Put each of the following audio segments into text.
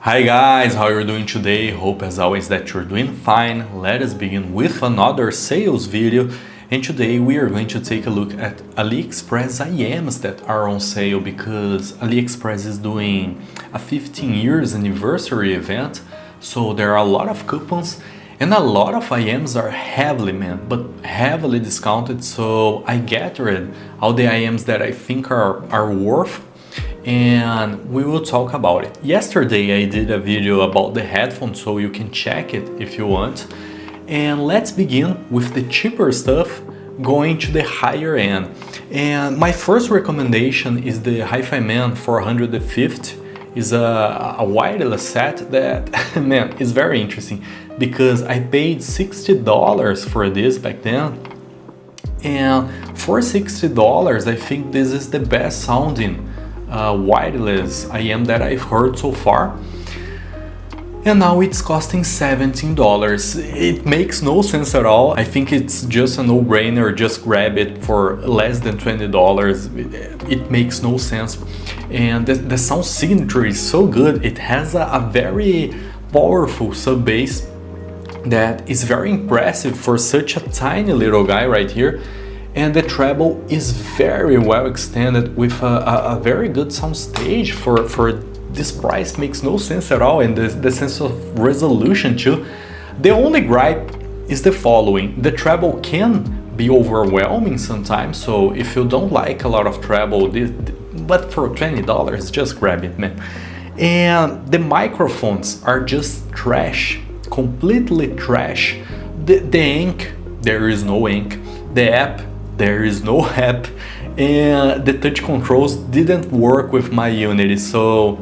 Hi guys, how are you doing today? Hope as always that you're doing fine. Let us begin with another sales video, and today we are going to take a look at Aliexpress IMs that are on sale because Aliexpress is doing a 15 years anniversary event, so there are a lot of coupons and a lot of IMs are heavily discounted, so I gathered all the IMs that I think are worth, and we will talk about it. Yesterday I did a video about the headphones, so you can check it if you want. And let's begin with the cheaper stuff, going to the higher end. And my first recommendation is the Hi-Fi Man 450. Is a wireless set that, man, is very interesting because I paid $60 for this back then. And for $60, I think this is the best sounding wireless IM that I've heard so far, and now it's costing $17. It makes no sense at all. I think it's just a no-brainer, just grab it for less than $20. It makes no sense, and the sound signature is so good. It has a very powerful sub bass that is very impressive for such a tiny little guy right here. And the treble is very well extended with a very good sound stage for this price. Makes no sense at all, and the sense of resolution too. The only gripe is the following: the treble can be overwhelming sometimes, so if you don't like a lot of treble, but for $20, just grab it, man. And the microphones are just trash, completely trash. The ink, there is no ink. The app, there is no app, and the touch controls didn't work with my Unity, so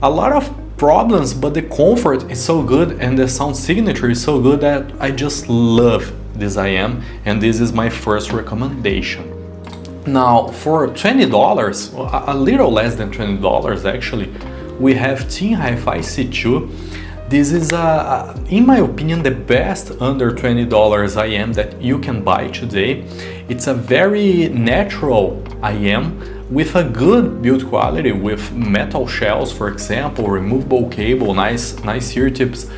a lot of problems, but the comfort is so good and the sound signature is so good that I just love this IM, and this is my first recommendation. Now for $20, a little less than $20 actually, we have Team Hi-Fi C2. This is, in my opinion, the best under $20 IM that you can buy today. It's a very natural IM with a good build quality, with metal shells, for example, removable cable, nice ear tips.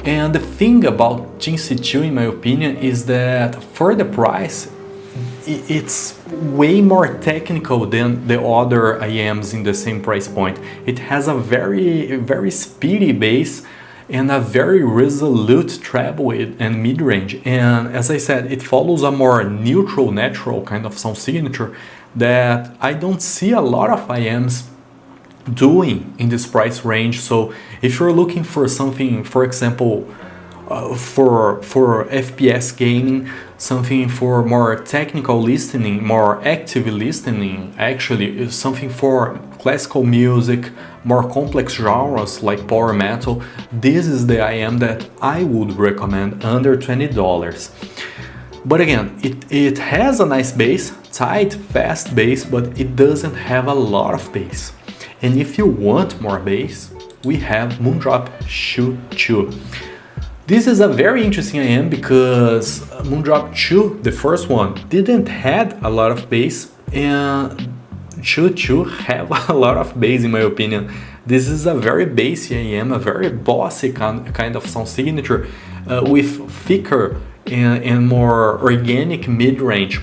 And the thing about Team C2, in my opinion, is that for the price, it's way more technical than the other IMs in the same price point. It has a very speedy bass and a very resolute treble and mid-range, and as I said, it follows a more neutral, natural kind of sound signature that I don't see a lot of IMs doing in this price range. So if you're looking for something, for example, for FPS gaming, something for more technical listening, more active listening, actually something for classical music, more complex genres like power metal, this is the IM that I would recommend under $20. But again, it has a nice bass, tight, fast bass, but it doesn't have a lot of bass. And if you want more bass, we have Moondrop Shoe 2. This is a very interesting IM because Moondrop 2, the first one, didn't have a lot of bass, and Shoe 2 have a lot of bass in my opinion. This is a very bassy IM, a very bossy kind of sound signature with thicker and more organic mid-range,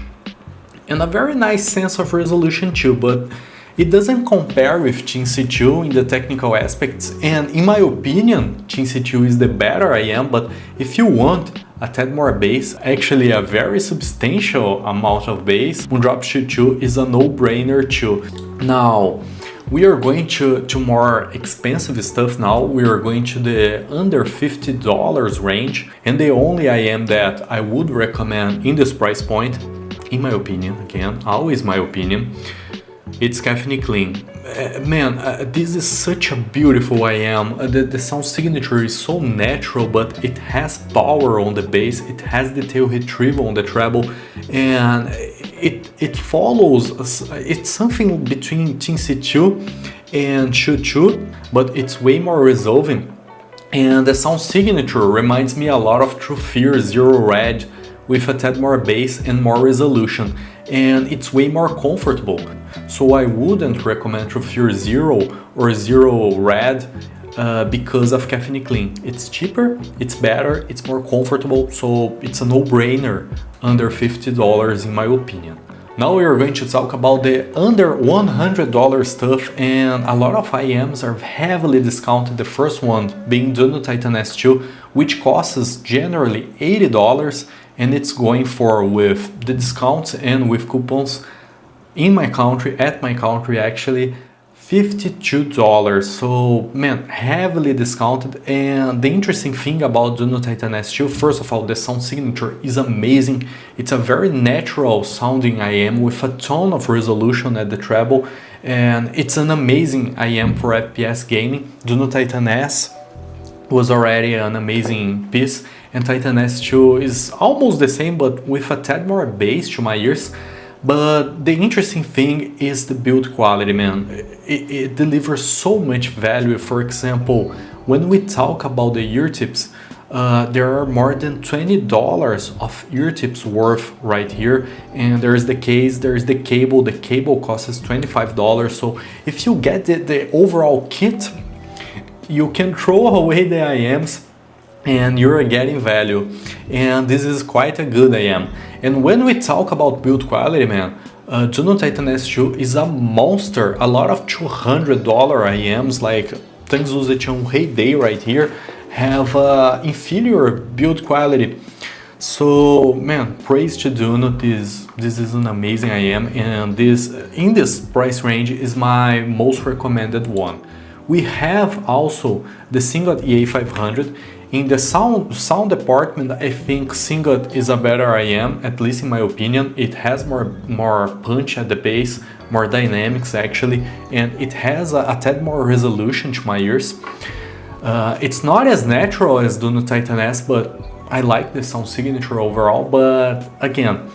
and a very nice sense of resolution too, but it doesn't compare with Team C2 in the technical aspects, and in my opinion, Team C2 is the better IM, but if you want a tad more bass, actually a very substantial amount of bass, Moondrop Shoe 2 is a no-brainer too. Now, we are going to more expensive stuff now. We are going to the under $50 range, and the only IM that I would recommend in this price point, in my opinion, again, always my opinion, it's Caffeine Clean. This is such a beautiful IM. The sound signature is so natural, but it has power on the bass, it has the tail retrieval on the treble, and it follows, it's something between Team C2 and Shoe 2, but it's way more resolving. And the sound signature reminds me a lot of True Fear Zero Red with a tad more bass and more resolution, and it's way more comfortable. So I wouldn't recommend True Fear Zero or Zero Red because of Caffeine Clean. It's cheaper, it's better, it's more comfortable, so it's a no-brainer under $50 in my opinion. Now we are going to talk about the under $100 stuff, and a lot of IEMs are heavily discounted. The first one being Duno Titan S2, which costs generally $80, and it's going for, with the discounts and with coupons in my country, at my country actually, $52. So man, heavily discounted. And the interesting thing about Duno Titan S2, first of all, the sound signature is amazing. It's a very natural sounding IEM with a ton of resolution at the treble, and it's an amazing IEM for FPS gaming. Duno Titan S was already an amazing piece, and Titan S2 is almost the same but with a tad more bass to my ears. But the interesting thing is the build quality, man. It delivers so much value. For example, when we talk about the ear tips, there are more than $20 of ear tips worth right here, and there's the case, there's the cable. The cable costs $25. So if you get the overall kit, you can throw away the IEMs and you're getting value, and this is quite a good IEM. And when we talk about build quality, man, Duno Titan S2 is a monster. A lot of $200 IEMs like Tangzu Zetian Heyday right here have inferior build quality. So man, praise to Duno. This is an amazing IEM, and this in this price range is my most recommended one. We have also the Singot EA500. In the sound department, I think Singot is a better IEM, at least in my opinion. It has more punch at the bass, more dynamics actually, and it has a tad more resolution to my ears. It's not as natural as Duno Titan S, but I like the sound signature overall. But again,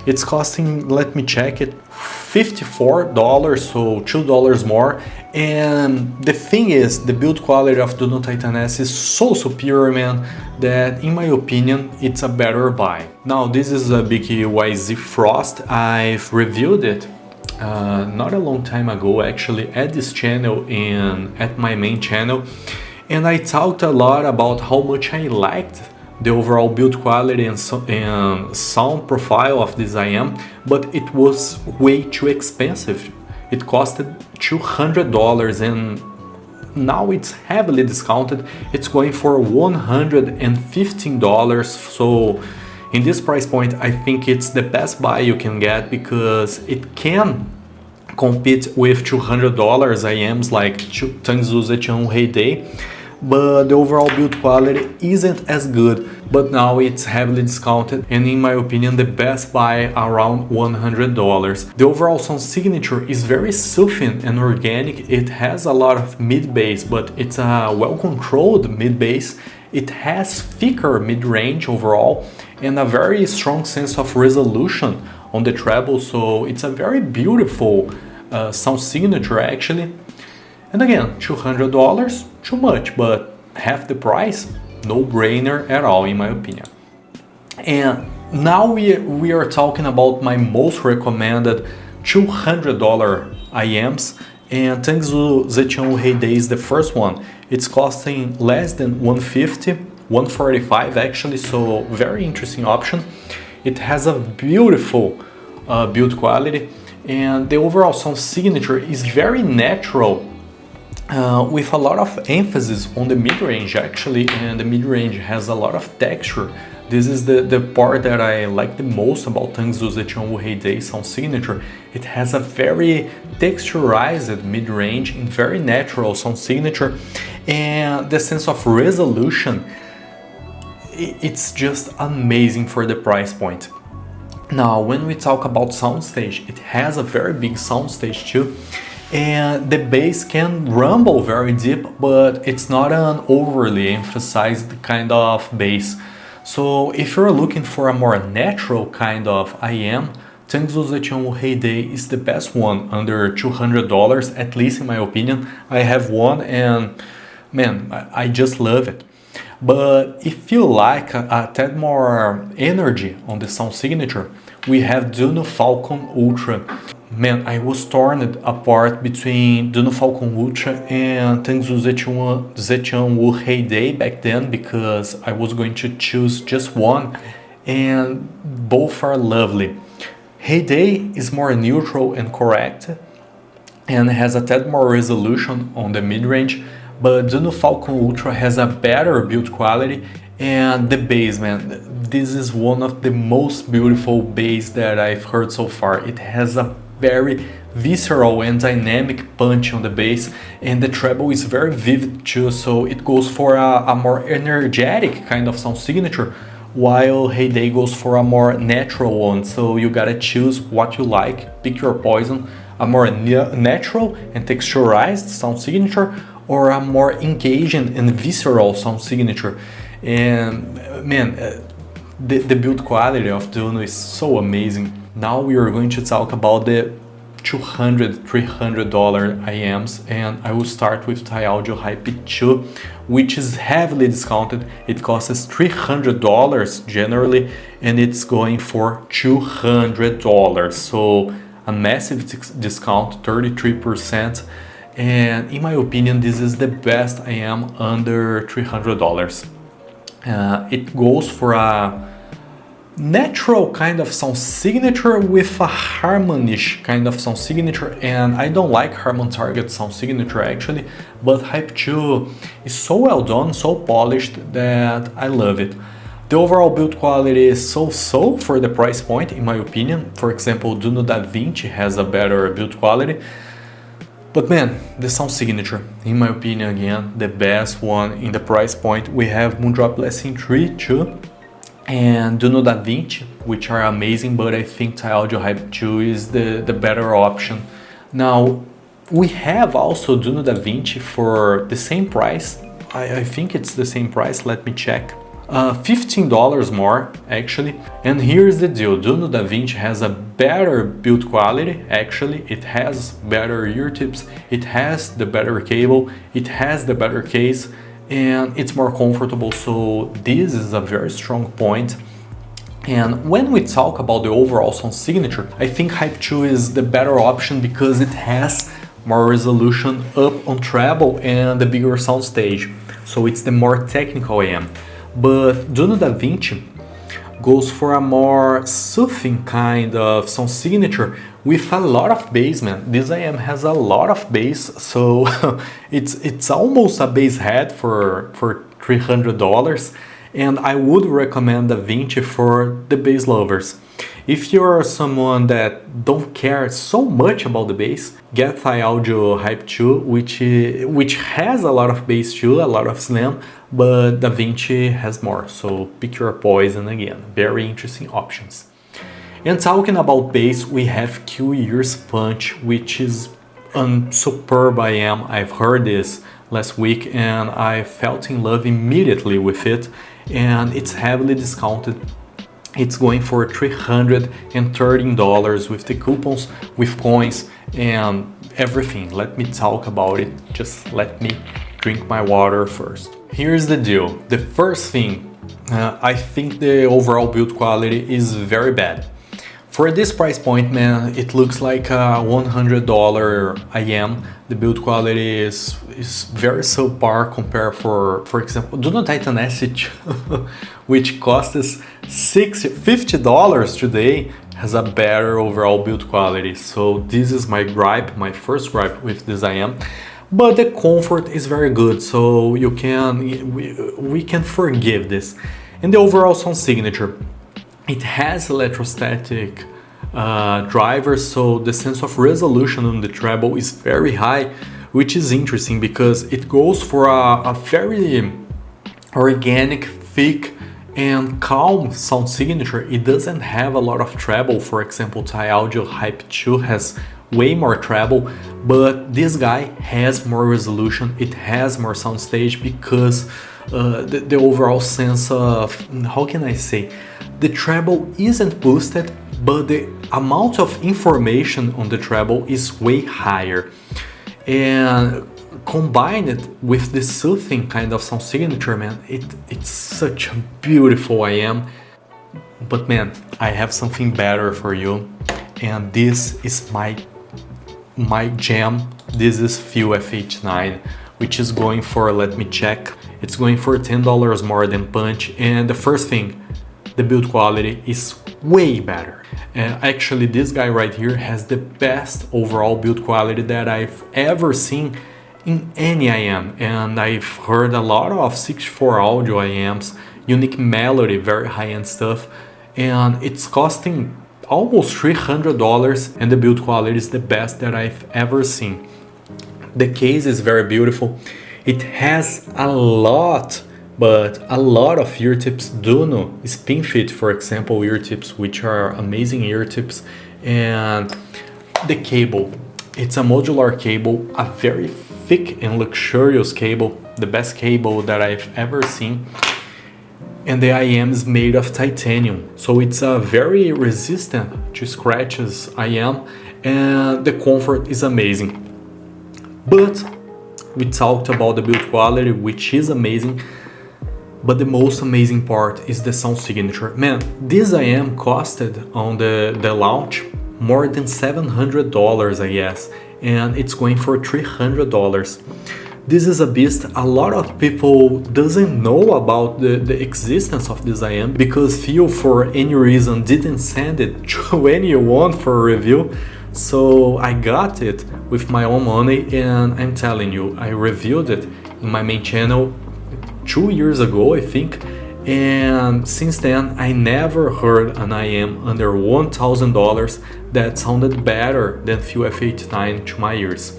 it's costing, let me check it, $54, so $2 more. And the thing is, the build quality of Duno Titan S is so superior, man, that in my opinion, it's a better buy. Now, this is a BKYZ Frost. I've reviewed it not a long time ago, actually, at this channel and at my main channel. And I talked a lot about how much I liked the overall build quality and sound profile of this IEM, but it was way too expensive. It costed $200, and now it's heavily discounted. It's going for $115. So in this price point, I think it's the best buy you can get, because it can compete with $200 IEMs like Tangzu Zetian Heyday. But the overall build quality isn't as good, but now it's heavily discounted, and in my opinion the best buy around $100. The overall sound signature is very soothing and organic. It has a lot of mid-bass, but it's a well-controlled mid-bass. It has thicker mid-range overall and a very strong sense of resolution on the treble, so it's a very beautiful sound signature actually. And again, $200, too much, but half the price, no-brainer at all in my opinion. And now we are talking about my most recommended $200 IEMs, and Tangzu Zetian Heyday is the first one. It's costing less than $150, $145 actually, so very interesting option. It has a beautiful build quality, and the overall sound signature is very natural, with a lot of emphasis on the mid-range actually, and the mid-range has a lot of texture. This is the part that I like the most about Tangzu Zetian Heyday sound signature. It has a very texturized mid-range and very natural sound signature, and the sense of resolution, it's just amazing for the price point. Now, when we talk about soundstage, it has a very big soundstage too. And the bass can rumble very deep, but it's not an overly emphasized kind of bass. So if you're looking for a more natural kind of IEM, Tangzu Zetian Heyday is the best one under $200, at least in my opinion. I have one and man, I just love it. But if you like a tad more energy on the sound signature, we have Duno Falcon Ultra. Man, I was torn apart between Duno Falcon Ultra and Tangzu Zetianwu Heyday back then because I was going to choose just one, and both are lovely. Heyday is more neutral and correct and has a tad more resolution on the mid-range, but Duno Falcon Ultra has a better build quality and the bass, man. This is one of the most beautiful bass that I've heard so far. It has a very visceral and dynamic punch on the bass, and the treble is very vivid too, so it goes for a more energetic kind of sound signature, while Heyday goes for a more natural one, so you gotta choose what you like, pick your poison, a more natural and texturized sound signature or a more engaging and visceral sound signature. And man, the build quality of Duno is so amazing. Now we are going to talk about the $200-300 IMs, and I will start with TI Audio Hype 2, which is heavily discounted. It costs $300 generally, and it's going for $200, so a massive discount, 33%. And in my opinion, this is the best IM under $300. It goes for a natural kind of sound signature with a harmonish kind of sound signature, and I don't like Harman Target sound signature actually, but Hype 2 is so well done, so polished that I love it. The overall build quality is so-so for the price point in my opinion. For example, Duno DaVinci has a better build quality, but man, the sound signature, in my opinion, again, the best one in the price point. We have Moondrop Blessing 3 too, and Duno DaVinci, which are amazing, but I think TI Audio Hype 2 is the better option. Now, we have also Duno DaVinci for the same price. I think it's the same price, let me check. $15 more actually. And here's the deal, Duno DaVinci has a better build quality actually. It has better ear tips, it has the better cable, it has the better case, and it's more comfortable, so this is a very strong point. And when we talk about the overall sound signature, I think Hype 2 is the better option because it has more resolution up on treble and the bigger sound stage, so it's the more technical IM. But Duno DaVinci goes for a more soothing kind of sound signature with a lot of bass, man. This IM has a lot of bass, so it's almost a bass head for $300, and I would recommend DaVinci for the bass lovers. If you're someone that don't care so much about the bass, get TI Audio Hype 2, which has a lot of bass too, a lot of slam, but DaVinci has more, so pick your poison again. Very interesting options. And talking about bass, we have Q-Ears Punch, which is a superb IM. I've heard this last week and I fell in love immediately with it, and it's heavily discounted. It's going for $313 with the coupons, with coins and everything. Let me talk about it. Just let me drink my water first. Here's the deal. The first thing, I think the overall build quality is very bad. For this price point, man, it looks like a $100 IM. The build quality is very subpar compared for example, Duno Titan Acid, which costs $50 today, has a better overall build quality. So this is my gripe, my first gripe with this IM. But the comfort is very good, so we can forgive this. And the overall sound signature, it has electrostatic drivers, so the sense of resolution on the treble is very high, which is interesting because it goes for a very organic, thick and calm sound signature. It doesn't have a lot of treble. For example, TI Audio Hype 2 has way more treble, but this guy has more resolution, it has more soundstage because the overall sense of, how can I say, the treble isn't boosted, but the amount of information on the treble is way higher. And combine it with this soothing kind of sound signature, man, it's such a beautiful IM. But man, I have something better for you. and this is my jam. This is Fuel FH9, which is going for, let me check, it's going for $10 more than Punch. And the first thing, the build quality is way better. And actually this guy right here has the best overall build quality that I've ever seen in any IM. And I've heard a lot of 64 audio IMs, unique melody, very high-end stuff, and it's costing almost $300, and the build quality is the best that I've ever seen. The case is very beautiful. It has a lot, but a lot of ear tips. Duno spin fit, for example, ear tips, which are amazing ear tips. And the cable, it's a modular cable, a very thick and luxurious cable, the best cable that I've ever seen. And the IM is made of titanium, so it's a very resistant to scratches IM, and the comfort is amazing. But we talked about the build quality, which is amazing, but the most amazing part is the sound signature. Man, this IM costed on the launch more than $700, I guess, and it's going for $300. This is a beast. A lot of people doesn't know about the existence of this IM because Fuel, for any reason, didn't send it to anyone for a review. So I got it with my own money, and I'm telling you, I reviewed it in my main channel 2 years ago, I think. And since then, I never heard an IM under $1,000 that sounded better than Fuel F89 to my ears.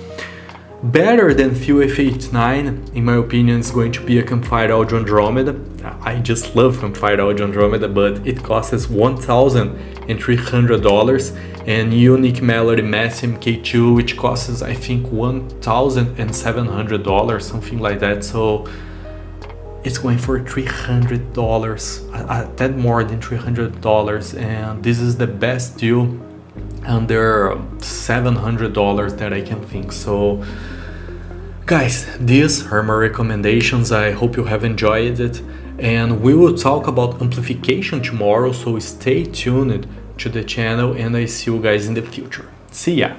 Better than Fuel F89, in my opinion, is going to be a Campfire Audio Andromeda. I just love Campfire Audio Andromeda, but it costs $1,300, and Unique Melody Mass MK2, which costs, I think, $1,700, something like that. So it's going for $300, a tad more than $300, and this is the best deal under $700 that I can think. So guys, these are my recommendations. I hope you have enjoyed it, and we will talk about amplification tomorrow, so stay tuned to the channel, and I see you guys in the future. See ya!